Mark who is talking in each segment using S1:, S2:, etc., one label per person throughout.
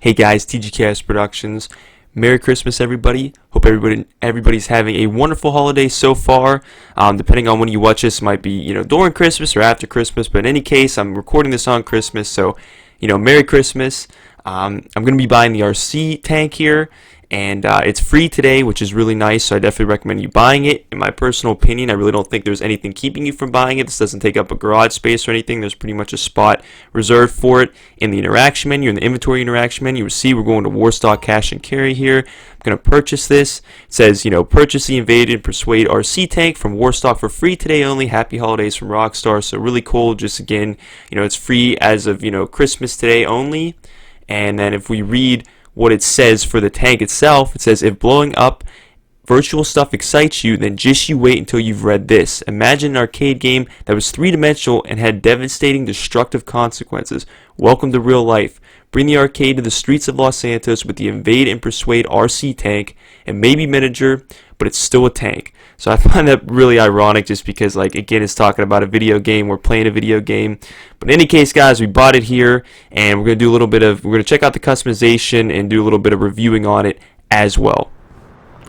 S1: Hey guys, TGKS Productions. Merry Christmas, everybody. Hope everybody's having a wonderful holiday so far. Depending on when you watch this, might be during Christmas or after Christmas. But in any case, I'm recording this on Christmas, so Merry Christmas. I'm gonna be buying the RC tank here, and it's free today, which is really nice. So I definitely recommend you buying it. In my personal opinion, I really don't think there's anything keeping you from buying it. This doesn't take up a garage space or anything. There's pretty much a spot reserved for it in the interaction menu, in the inventory interaction menu. You will see we're going to Warstock Cash and Carry here. I'm going to purchase this. It says, purchase the Invade and Persuade RC tank from Warstock for free today only. Happy holidays from Rockstar. So really cool. Just again, it's free as of, Christmas today only. And then if we read what it says for the tank itself, it says, if blowing up virtual stuff excites you, then just you wait until you've read this. Imagine an arcade game that was three-dimensional and had devastating, destructive consequences. Welcome to real life. Bring the arcade to the streets of Los Santos with the Invade and Persuade RC tank. It may be miniature, but it's still a tank. So I find that really ironic just because, again, it's talking about a video game. We're playing a video game. But in any case, guys, we bought it here, and we're going to do we're going to check out the customization and do a little bit of reviewing on it as well.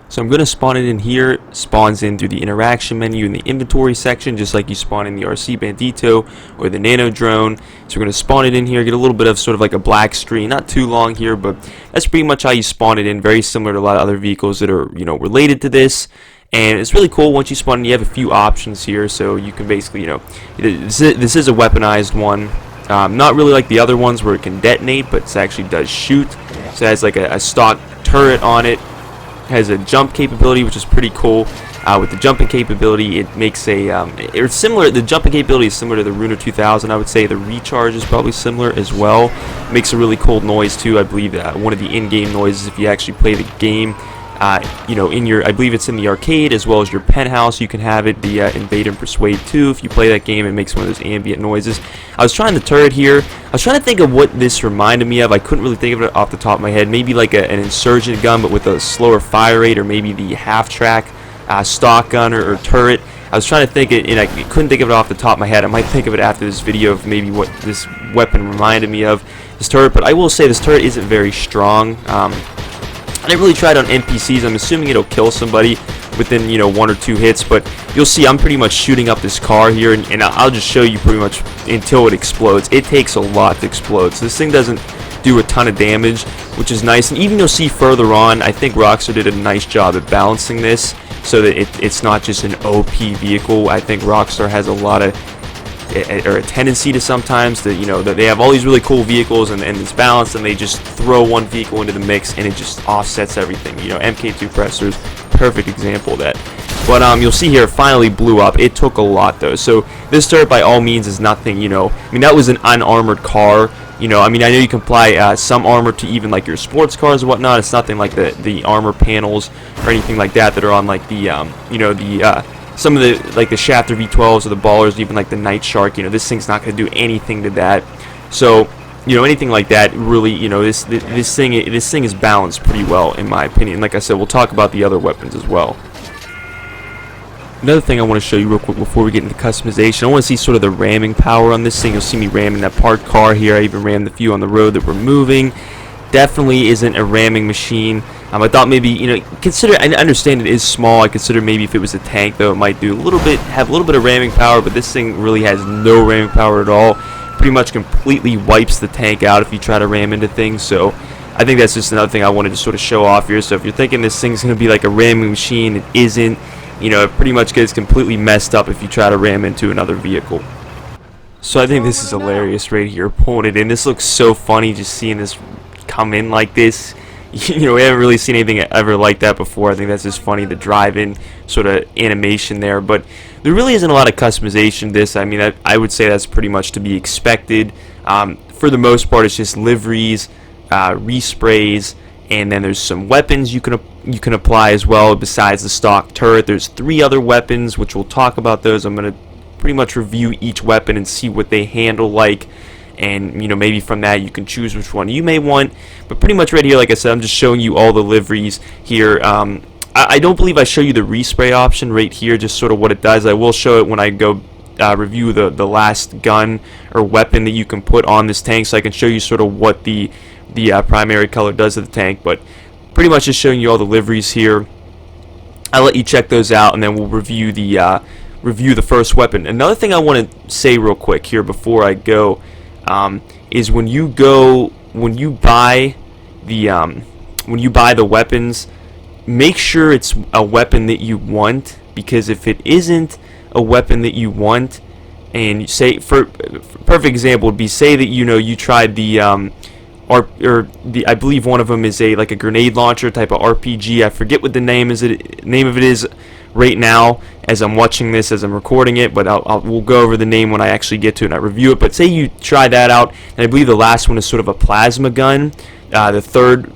S1: So I'm going to spawn it in here. Spawns in through the interaction menu in the inventory section, just like you spawn in the RC Bandito or the Nano Drone. So we're going to spawn it in here, get a little bit of sort of like a black screen, not too long here, but that's pretty much how you spawn it in. Very similar to a lot of other vehicles that are related to this. And it's really cool. Once you spawn in, you have a few options here, so you can basically this is a weaponized one. Not really like the other ones where it can detonate, but it actually does shoot. So it has like a stock turret on it. Has a jump capability, which is pretty cool. With the jumping capability, it makes it's similar. The jumping capability is similar to the Ruiner 2000. I would say the recharge is probably similar as well. It makes a really cool noise too. I believe one of the in-game noises, if you actually play the game, I believe it's in the arcade as well as your penthouse. You can have it, the Invade and Persuade too. If you play that game, it makes one of those ambient noises. I was trying the turret here. I was trying to think of what this reminded me of. I couldn't really think of it off the top of my head. Maybe like an insurgent gun, but with a slower fire rate, or maybe the half-track stock gun or turret. I was trying to think it, and I couldn't think of it off the top of my head. I might think of it after this video of maybe what this weapon reminded me of, this turret. But I will say this turret isn't very strong. I didn't really try it on NPCs. I'm assuming it'll kill somebody within, one or two hits, but you'll see I'm pretty much shooting up this car here, and I'll just show you pretty much until it explodes. It takes a lot to explode, so this thing doesn't do a ton of damage, which is nice. And even you'll see further on, I think Rockstar did a nice job at balancing this so that it's not just an OP vehicle. I think Rockstar has a lot of or a tendency to sometimes that they have all these really cool vehicles and it's balanced, and they just throw one vehicle into the mix and it just offsets everything. MK2 Pressers, perfect example of that. But you'll see here, it finally blew up. It took a lot though. So this turret by all means is nothing. I mean, that was an unarmored car. I know you can apply some armor to even like your sports cars and whatnot. It's nothing like the armor panels or anything like that are on like the some of the Shafter V12s or the Ballers, even like the Night Shark. This thing's not going to do anything to that. So anything like that, really, this thing is balanced pretty well in my opinion. Like I said, we'll talk about the other weapons as well. Another thing I want to show you real quick before we get into customization, I want to see sort of the ramming power on this thing. You'll see me ramming that parked car here. I even rammed the few on the road that we're moving. Definitely isn't a ramming machine. I thought maybe, I understand it is small. I consider maybe if it was a tank, though, it might have a little bit of ramming power, but this thing really has no ramming power at all. Pretty much completely wipes the tank out if you try to ram into things. So I think that's just another thing I wanted to sort of show off here. So if you're thinking this thing's going to be like a ramming machine, it isn't. It pretty much gets completely messed up if you try to ram into another vehicle. So I think this is hilarious right here, pulling it in. This looks so funny, just seeing this come in like this. We haven't really seen anything ever like that before. I think that's just funny, the drive-in sort of animation there. But there really isn't a lot of customization to this. I mean, I would say that's pretty much to be expected. For the most part, it's just liveries, resprays, and then there's some weapons you can apply as well besides the stock turret. There's 3 other weapons, which we'll talk about those. I'm going to pretty much review each weapon and see what they handle like. And maybe from that you can choose which one you may want. But pretty much right here, like I said, I'm just showing you all the liveries here. I don't believe I show you the respray option right here, just sort of what it does. I will show it when I go review the last gun or weapon that you can put on this tank, so I can show you sort of what the the primary color does of the tank, but pretty much just showing you all the liveries here. I'll let you check those out, and then we'll review the first weapon. Another thing I want to say real quick here before I go is when you buy the weapons, make sure it's a weapon that you want, because if it isn't a weapon that you want, and say for perfect example would be, say that you tried the I believe one of them is like a grenade launcher type of RPG. I forget what the name of it is right now as I'm watching this, as I'm recording it, but we'll go over the name when I actually get to it and I review it. But say you try that out, and I believe the last one is sort of a plasma gun, the third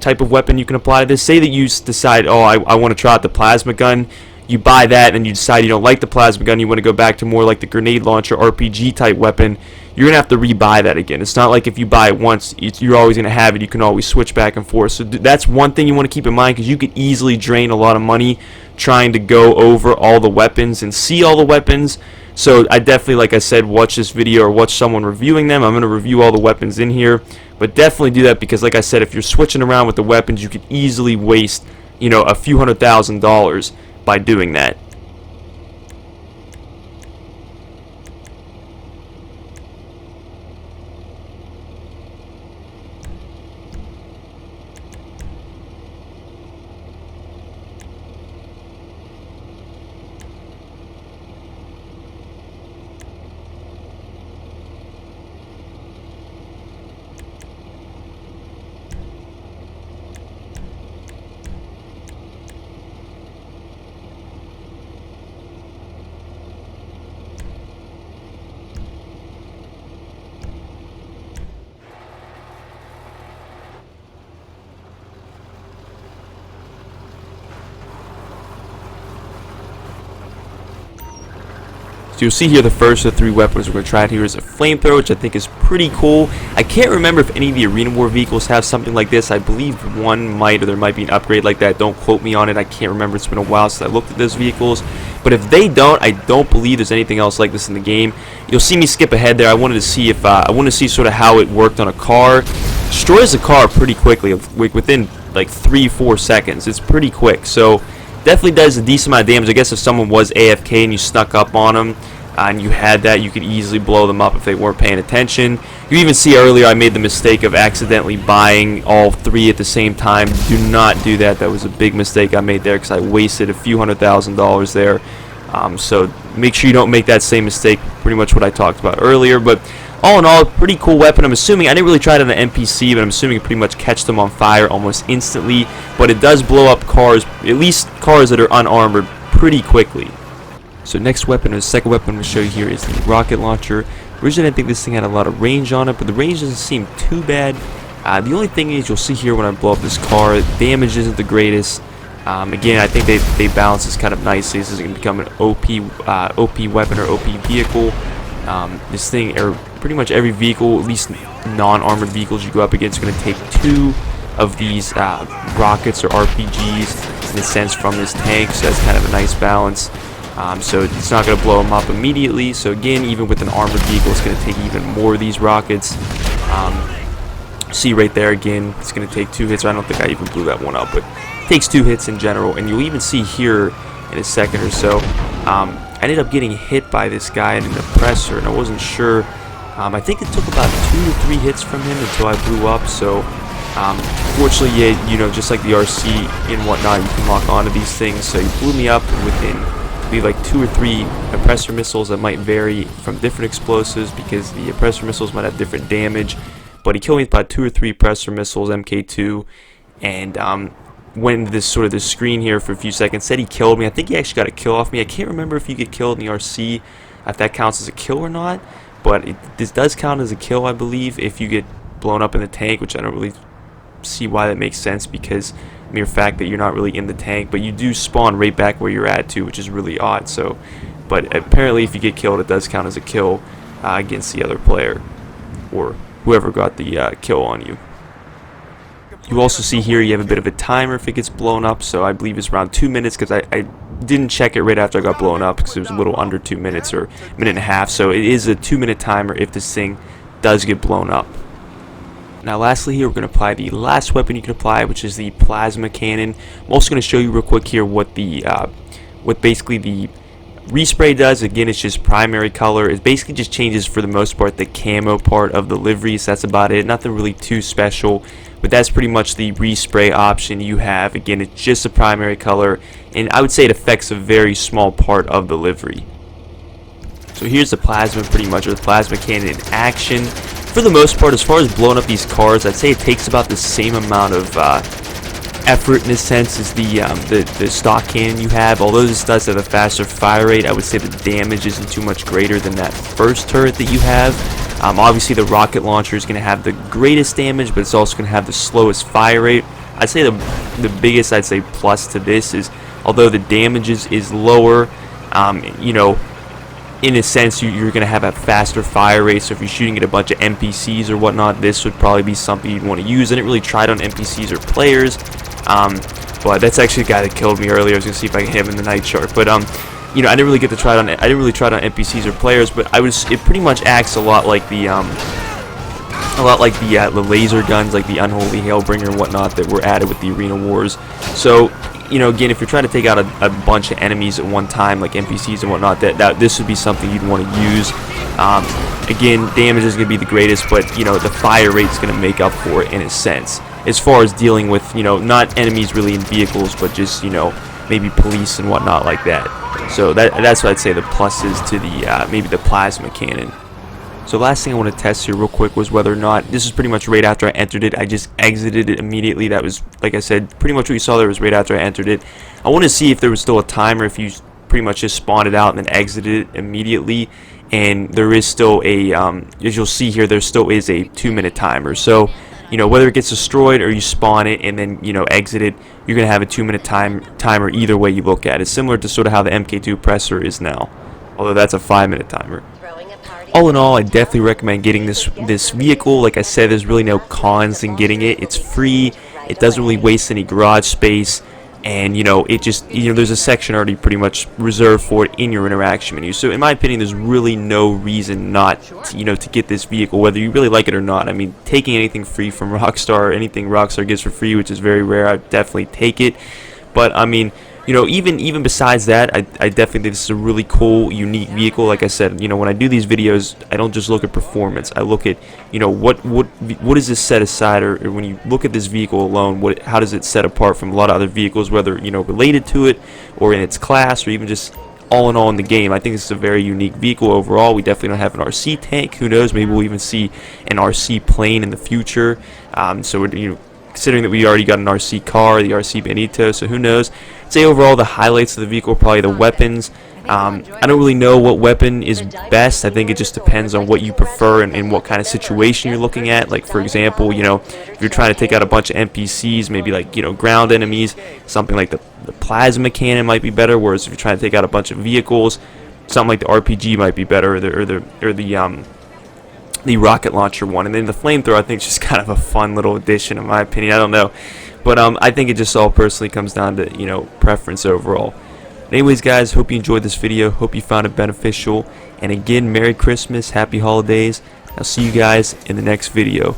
S1: type of weapon you can apply to this. Say that you decide, oh, I want to try out the plasma gun. You buy that and you decide you don't like the plasma gun, you want to go back to more like the grenade launcher RPG type weapon, you're going to have to rebuy that again. It's not like if you buy it once, you're always going to have it. You can always switch back and forth. So that's one thing you want to keep in mind, because you could easily drain a lot of money trying to go over all the weapons and see all the weapons. So I definitely, like I said, watch this video or watch someone reviewing them. I'm going to review all the weapons in here, but definitely do that, because like I said, if you're switching around with the weapons, you could easily waste, a few $100,000 by doing that. So you'll see here the first of the three weapons we're going to try out here is a flamethrower, which I think is pretty cool. I can't remember if any of the Arena War vehicles have something like this. I believe one might, or there might be an upgrade like that. Don't quote me on it. I can't remember. It's been a while since I looked at those vehicles. But if they don't, I don't believe there's anything else like this in the game. You'll see me skip ahead there. I wanted to see if I want to see sort of how it worked on a car. Destroys the car pretty quickly, within like 3-4 seconds. It's pretty quick. So definitely does a decent amount of damage. I guess if someone was AFK and you snuck up on them and you had that, you could easily blow them up if they weren't paying attention. You even see earlier I made the mistake of accidentally buying all three at the same time. Do not do that. That was a big mistake I made there, because I wasted a few $100,000 there. So make sure you don't make that same mistake, pretty much what I talked about earlier. But all in all, pretty cool weapon. I'm assuming, I didn't really try it on the NPC, but I'm assuming it pretty much catch them on fire almost instantly. But it does blow up cars, at least cars that are unarmored, pretty quickly. So next weapon, or the second weapon I'm going to show you here, is the rocket launcher. Originally I didn't think this thing had a lot of range on it, but the range doesn't seem too bad. The only thing is, you'll see here when I blow up this car, damage isn't the greatest. Again, I think they balance this kind of nicely. This is going to become an OP weapon or OP vehicle. This thing, or pretty much every vehicle, at least non-armored vehicles you go up against, are going to take 2 of these rockets or RPGs in a sense from this tank, so that's kind of a nice balance. So it's not going to blow them up immediately. So again, even with an armored vehicle, it's going to take even more of these rockets. See right there again, it's going to take 2 hits. I don't think I even blew that one up, but it takes 2 hits in general. And you'll even see here in a second or so, I ended up getting hit by this guy in an oppressor, and I wasn't sure. I think it took about 2 to 3 hits from him until I blew up. So fortunately, yeah, just like the RC and whatnot, you can lock onto these things. So he blew me up within like 2 or 3 oppressor missiles that might vary from different explosives, because the oppressor missiles might have different damage. But he killed me with about 2 or 3 oppressor missiles, MK2, and went into this sort of this screen here for a few seconds. Said he killed me. I think he actually got a kill off me. I can't remember if you get killed in the RC, if that counts as a kill or not. But this does count as a kill, I believe, if you get blown up in the tank, which I don't really see why that makes sense, because mere fact that you're not really in the tank, but you do spawn right back where you're at too, which is really odd. So, but apparently if you get killed, it does count as a kill against the other player, or whoever got the kill on you. You also see here you have a bit of a timer if it gets blown up, so I believe it's around 2 minutes, because I didn't check it right after I got blown up, because it was a little under 2 minutes, or a minute and a half. So it is a 2-minute timer if this thing does get blown up. Now lastly here, we're going to apply the last weapon you can apply, which is the plasma cannon. I'm also going to show you real quick here what basically the respray does. Again, it's just primary color. It basically just changes, for the most part, the camo part of the liveries. That's about it. Nothing really too special, but that's pretty much the respray option you have. Again, it's just a primary color, and I would say it affects a very small part of the livery. So here's the plasma, pretty much, or the plasma cannon in action. For the most part, as far as blowing up these cars, I'd say it takes about the same amount of effort in a sense as the stock cannon you have. Although this does have a faster fire rate, I would say the damage isn't too much greater than that first turret that you have. Obviously the rocket launcher is going to have the greatest damage, but it's also going to have the slowest fire rate. I'd say the biggest plus to this is, although the damage is lower, you know, in a sense, you're going to have a faster fire rate. So if you're shooting at a bunch of NPCs or whatnot, this would probably be something you'd want to use. I didn't really try it on NPCs or players, but that's actually the guy that killed me earlier. I was going to see if I can hit him in the night chart, but you know, I didn't really get to try it on. I didn't really try it on NPCs or players, but it pretty much acts a lot like the laser guns, like the Unholy Hailbringer and whatnot that were added with the Arena Wars. So, you know, again, if you're trying to take out a bunch of enemies at one time, like NPCs and whatnot, that this would be something you'd want to use. Again, damage is going to be the greatest, but, you know, the fire rate's going to make up for it in a sense. As far as dealing with, you know, not enemies really in vehicles, but just, you know, maybe police and whatnot like that. So that's what I'd say the plus is to the maybe the plasma cannon. So last thing I want to test here real quick was whether or not, this is pretty much right after I entered it. I just exited it immediately. That was, like I said, pretty much what you saw there was right after I entered it. I want to see if there was still a timer, if you pretty much just spawned it out and then exited it immediately. And there is still a, as you'll see here, there still is a 2-minute timer. So, you know, whether it gets destroyed or you spawn it and then, you know, exit it, you're going to have a 2-minute timer either way you look at it. Similar to sort of how the MK2 presser is now, although that's a 5-minute timer. All in all, I definitely recommend getting this vehicle. Like I said, there's really no cons in getting it. It's free. It doesn't really waste any garage space, and you know, it just, you know, there's a section already pretty much reserved for it in your interaction menu. So in my opinion, there's really no reason not to, you know, to get this vehicle, whether you really like it or not. I mean, taking anything free from Rockstar, anything Rockstar gives for free, which is very rare, I'd definitely take it. But I mean, you know, even besides that, I definitely think this is a really cool, unique vehicle. Like I said, you know, when I do these videos, I don't just look at performance. I look at, you know, what does this set aside, or when you look at this vehicle alone, how does it set apart from a lot of other vehicles, whether, you know, related to it or in its class, or even just all in all in the game. I think this is a very unique vehicle overall. We definitely don't have an RC tank. Who knows? Maybe we'll even see an RC plane in the future. So we're, you know, considering that we already got an RC car, the RC Benito, so who knows. I'd say overall the highlights of the vehicle are probably the weapons. I don't really know what weapon is best. I think it just depends on what you prefer and what kind of situation you're looking at. Like, for example, you know, if you're trying to take out a bunch of NPCs, maybe like, you know, ground enemies, something like the plasma cannon might be better, whereas if you're trying to take out a bunch of vehicles, something like the RPG might be better, or the rocket launcher one. And then the flamethrower, I think, is just kind of a fun little addition, in my opinion. I don't know, but I think it just all personally comes down to, you know, preference overall. Anyways, guys, hope you enjoyed this video. Hope you found it beneficial. And again, Merry Christmas, Happy Holidays. I'll see you guys in the next video.